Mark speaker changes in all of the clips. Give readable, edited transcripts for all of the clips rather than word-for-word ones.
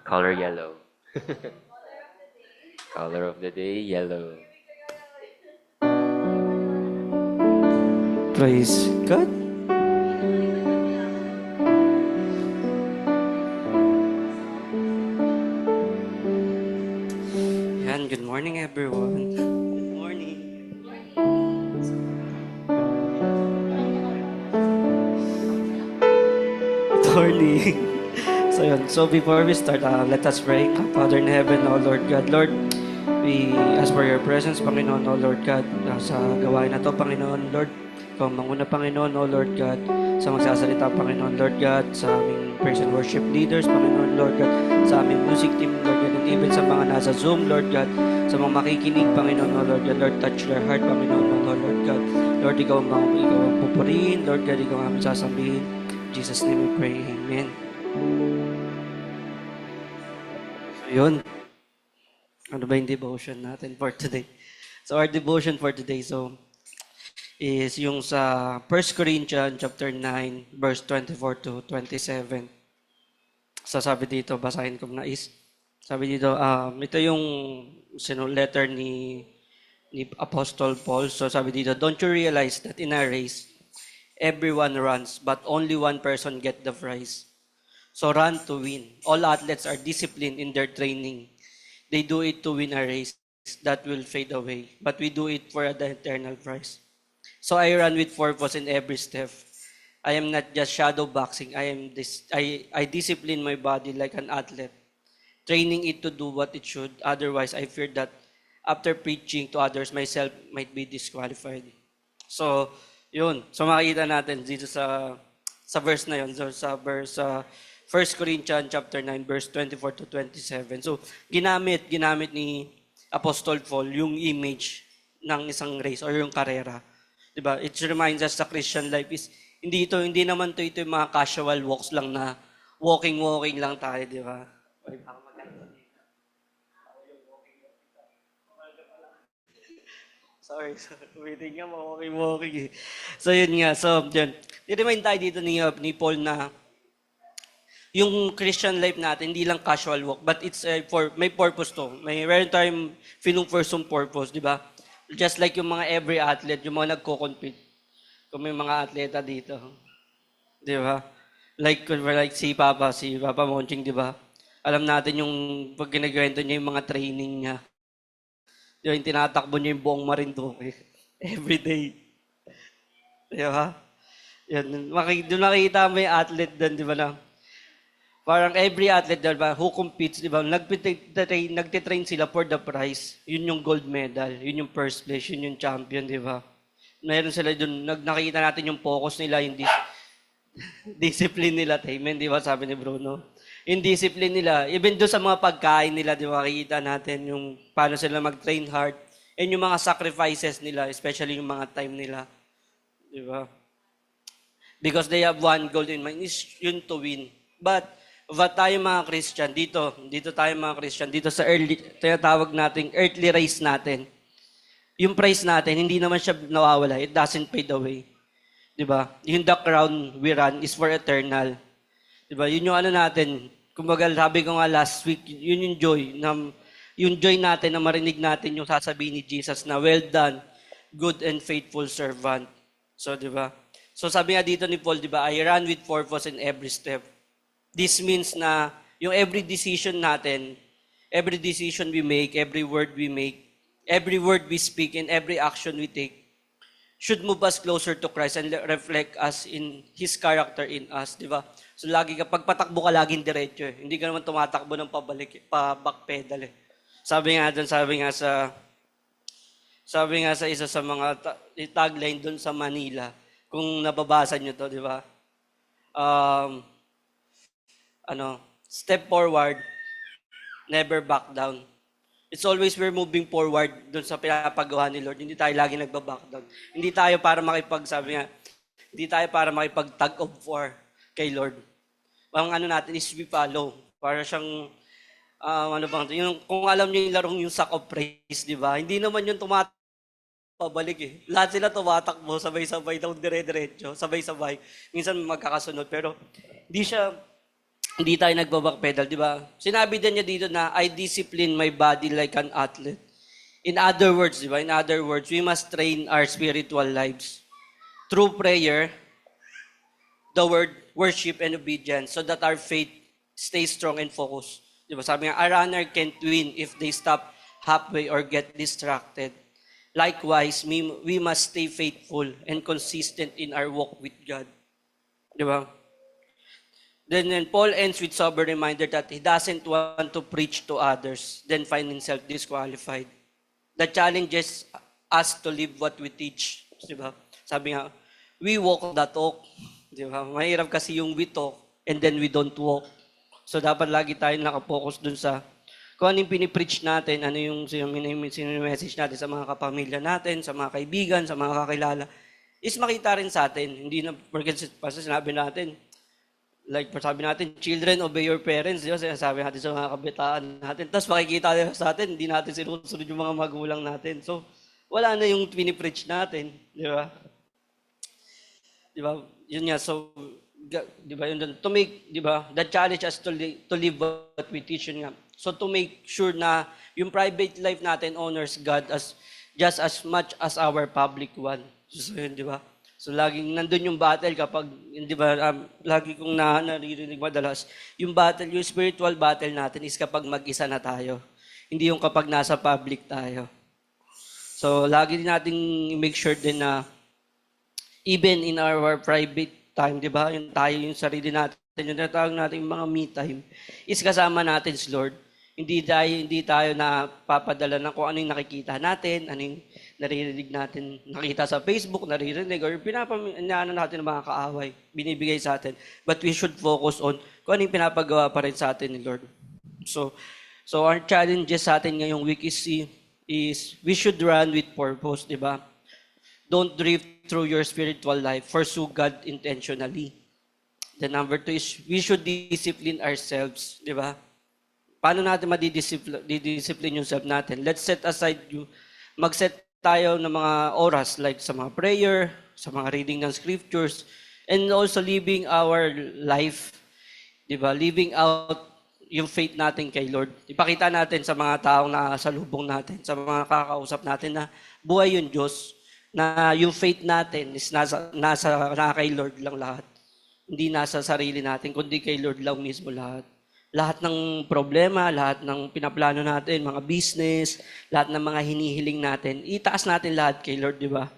Speaker 1: Color yellow. Color of the day, yellow.
Speaker 2: Praise God. Yan, good morning everyone. Good morning. Good morning. So before we start, let us pray. Father in heaven, O Lord God, Lord, we ask for your presence, Panginoon, O Lord God, sa gawain na to, Panginoon, Lord. Ikaw ang manguna, Panginoon, O Lord God, sa magsasalita, Panginoon, Lord God, sa aming praise and worship leaders, Panginoon, Lord God, sa aming music team, Lord God, and even sa mga nasa Zoom, Lord God, sa mga makikinig, Panginoon, O Lord God, Lord, touch their heart, Panginoon, O Lord God. Lord, ikaw ang pupurihin, Lord God, ikaw ang aming sasabihin. In Jesus' name we pray, Amen. So yun, ano ba yung devotion natin for today? So our devotion for today is yung sa 1 Corinthians chapter 9 verse 24 to 27. So sabi dito, basahin ko na is, sabi dito, ito yung letter ni Apostle Paul. So sabi dito, don't you realize that in a race, everyone runs, but only one person get the prize? So run to win. All athletes are disciplined in their training. They do it to win a race that will fade away, but we do it for the eternal prize. So I run with purpose in every step. I am not just shadow boxing. I discipline my body like an athlete, training it to do what it should. Otherwise, I fear that after preaching to others, myself might be disqualified. So, yun. So makikita natin dito sa verse na yun. So sa verse 1 Corinthians chapter 9 verse 24 to 27. So ginamit ni Apostle Paul yung image ng isang race or yung karera. 'Di ba? It reminds us sa Christian life is hindi naman ito yung mga casual walks lang na walking lang tayo, 'di ba? Sorry, waiting nga, walking. So, yun nga. So, yun. I-remind tayo dito ni Paul na yung Christian life natin, hindi lang casual walk, but it's may purpose to. Meron tayong feeling for some purpose, di ba? Just like yung mga every athlete, yung mga nagko-compete. Kung may mga atleta dito, di ba? Like si Papa Monching, di ba? Alam natin yung pag ginagawento niya yung mga training niya. Yung tinatakbo niya yung buong Marinduque. Every day. Di ba? Yan. Doon makikita mo yung athlete doon, di ba na? Parang every athlete, di ba, who competes, di ba? Nagtitrain sila for the prize. Yun yung gold medal. Yun yung first place. Yun yung champion, di ba? Meron sila doon, nakikita natin yung focus nila, yung discipline nila, Amen, di ba? Sabi ni Bruno. Yung discipline nila, even doon sa mga pagkain nila, di ba, makikita natin yung paano sila mag-train hard, and yung mga sacrifices nila, especially yung mga time nila, di ba? Because they have one goal in mind, is yun to win. But tayo mga Christian, dito tayo mga Christian, dito sa tinatawag nating earthly race natin, yung prize natin, hindi naman siya nawawala, it doesn't fade away. Di ba? Yung the crown we run is for eternal. Diba? Yun yung ano natin. Kumbaga, sabi ko nga last week, yun yung joy natin na marinig natin yung sasabihin ni Jesus na, well done, good and faithful servant. So, di ba? So, sabi nga dito ni Paul, di ba, I run with purpose in every step. This means na yung every decision natin, every decision we make, every word we make, every word we speak, and every action we take, should move us closer to Christ and reflect us in His character in us, di ba? So lagi kapag patakbo ka laging diretso eh. Hindi ka naman tumatakbo ng back pedal eh. Sabi nga sa isa sa mga tagline doon sa Manila, kung nababasa nyo to, di ba? Step forward, never back down. It's always we're moving forward doon sa pinapagawa ni Lord. Hindi tayo lagi nagbaback down. Hindi tayo para hindi tayo para makipag-tug of war kay Lord. Ang ano natin is we follow. Para siyang, kung alam niyo yung larong yung sack of praise, di ba? Hindi naman yung pabalik eh. Lahat sila tumatakbo, sabay-sabay daw dire-diretso, sabay-sabay. Minsan magkakasunod, pero hindi siya Hindi tayo nagbabackpedal, di ba? Sinabi din niya dito na, I discipline my body like an athlete. In other words, di ba? In other words, we must train our spiritual lives through prayer, the word, worship, and obedience so that our faith stays strong and focused. Di ba? Sabi nga, a runner can't win if they stop halfway or get distracted. Likewise, we must stay faithful and consistent in our walk with God. Di ba? Then Paul ends with sober reminder that he doesn't want to preach to others, then find himself disqualified. The challenge is us to live what we teach. Di ba? Sabi nga, we walk the talk. Di ba? Mahirap kasi yung we talk and then we don't walk. So dapat lagi tayong nakapokus dun sa kung ano yung pinipreach natin, ano yung message natin sa mga kapamilya natin, sa mga kaibigan, sa mga kakilala, is makita rin sa atin. Hindi na, porque sinabi natin, like, sabi natin, children, obey your parents. Di ba? Sinasabi natin sa mga kabataan natin. Tapos makikita nila sa atin, hindi natin sinusunod yung mga magulang natin. So, wala na yung pinipreach natin. Di ba? Di ba? Yun nga. So, di ba? Yun, to make, di ba? The challenge us to live what we teach. Yun nga. So, to make sure na yung private life natin honors God as just as much as our public one. So, yun, di ba? So, laging nandun yung battle kapag, di ba, lagi kong naririnig madalas, yung battle, yung spiritual battle natin is kapag mag-isa na tayo. Hindi yung kapag nasa public tayo. So, lagi din nating make sure din na even in our private time, di ba, yung tayo, yung sarili natin, yung natawag natin yung mga me time, is kasama natin si Lord. Hindi tayo na papadala ng kung ano yung nakikita natin, ano yung naririnig natin, nakita sa Facebook, naririnig, or pinapanaano natin ng mga kaaway, binibigay sa atin. But we should focus on kung ano yung pinapagawa pa rin sa atin ni Lord. So our challenges sa atin ngayong week is we should run with purpose, di ba? Don't drift through your spiritual life. Pursue God intentionally. The number 2 is we should discipline ourselves, di ba? Paano natin madidiscipline yung self natin? Let's set aside mag-set tayo ng mga oras like sa mga prayer, sa mga reading ng scriptures, and also living our life, di ba? Living out yung faith natin kay Lord. Ipakita natin sa mga taong nakasalubong natin, sa mga kakausap natin na buhay yung Diyos, na yung faith natin is nasa kay Lord lang lahat. Hindi nasa sarili natin, kundi kay Lord lang mismo lahat. Lahat ng problema, lahat ng pinaplano natin, mga business, lahat ng mga hinihiling natin, itaas natin lahat kay Lord, di ba?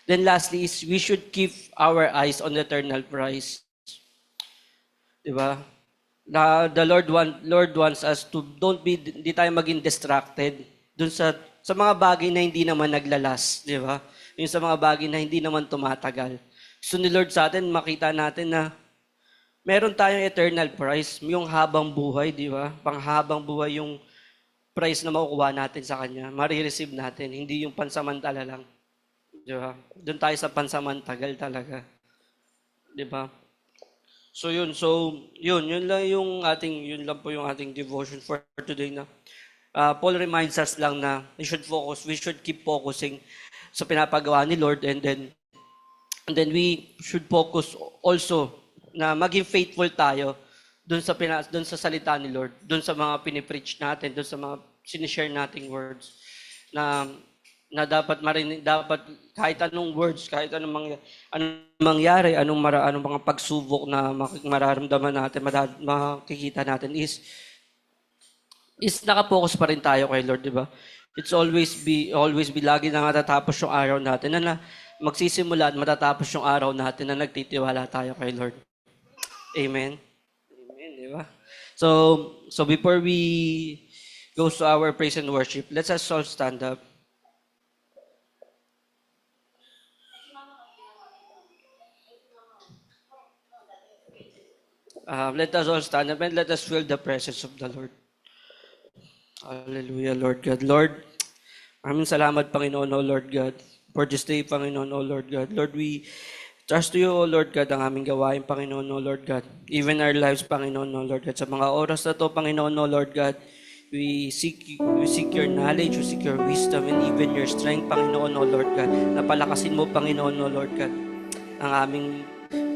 Speaker 2: Then lastly is we should keep our eyes on the eternal prize. Di ba? The Lord wants us to hindi tayo maging distracted dun sa mga bagay na hindi naman naglalas, di ba? Yung sa mga bagay na hindi naman tumatagal. So ni Lord sa atin, makita natin na meron tayong eternal prize, yung habang buhay, di ba? Panghabang buhay yung prize na makukuha natin sa Kanya. Marireceive natin, hindi yung pansamantala lang. Di ba? Doon tayo sa pansamantagal talaga. Di ba? So yun lang po yung ating devotion for today na Paul reminds us lang na we should keep focusing sa pinapagawa ni Lord and then we should focus also na maging faithful tayo doon sa salita ni Lord, doon sa mga pinipreach natin, doon sa mga sinishare nating words na dapat kahit anong words, kahit anong mangyari, anong mga pagsubok na mararamdaman natin, makikita natin is nakapokus pa rin tayo kay Lord, di ba? It's always be lagi na matatapos yung araw natin na magsisimula at matatapos yung araw natin na nagtitiwala tayo kay Lord. Amen. Amen, di ba? So before we go to our praise and worship, let's us all stand up. Let us all stand up and let us feel the presence of the Lord. Hallelujah, Lord God. Lord, maraming salamat, Panginoon, O Lord God, for this day, Panginoon, O Lord God. Lord, we trust to you, O Lord God, ang aming gawain, Panginoon, O Lord God. Even our lives, Panginoon, O Lord God. Sa mga oras na to, Panginoon, O Lord God, we seek your knowledge, we seek your wisdom, and even your strength, Panginoon, O Lord God. Napalakasin mo, Panginoon, O Lord God, ang aming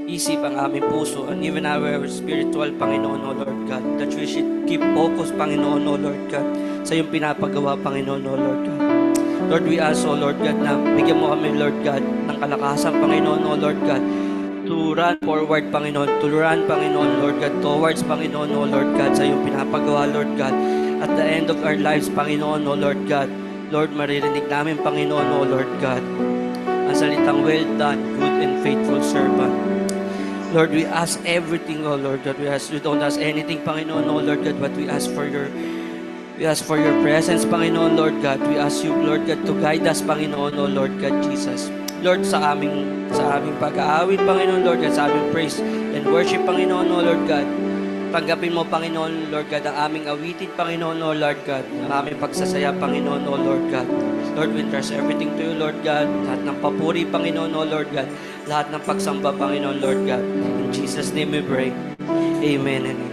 Speaker 2: isip, ang aming puso, and even our spiritual, Panginoon, O Lord God, that we should keep focus, Panginoon, O Lord God, sa iyong pinapagawa, Panginoon, O Lord God. Lord, we ask, O Lord God, na bigyan mo kami, Lord God, ng kalakasan, Panginoon, O Lord God, to run forward, Panginoon, to run, Panginoon, Lord God, towards, Panginoon, O Lord God, sa iyong pinapagawa, Lord God. At the end of our lives, Panginoon, O Lord God, Lord, maririnig namin, Panginoon, O Lord God, ang salitang, well done, good and faithful servant. Lord, we ask everything, O Lord God. We don't ask anything, Panginoon, O Lord God, but we ask for your presence, Panginoon, Lord God. We ask you, Lord God, to guide us, Panginoon, O Lord God, Jesus. Lord, sa aming pag-aawit, Panginoon, Lord God, sa aming praise and worship, Panginoon, O Lord God. Tanggapin mo, Panginoon, Lord God, ang aming awitin, Panginoon, O Lord God, ang aming pagsasaya, Panginoon, O Lord God. Lord, we trust everything to you, Lord God. Lahat ng papuri, Panginoon, O Lord God. Lahat ng pagsamba, Panginoon, Lord God. In Jesus' name we pray. Amen and amen.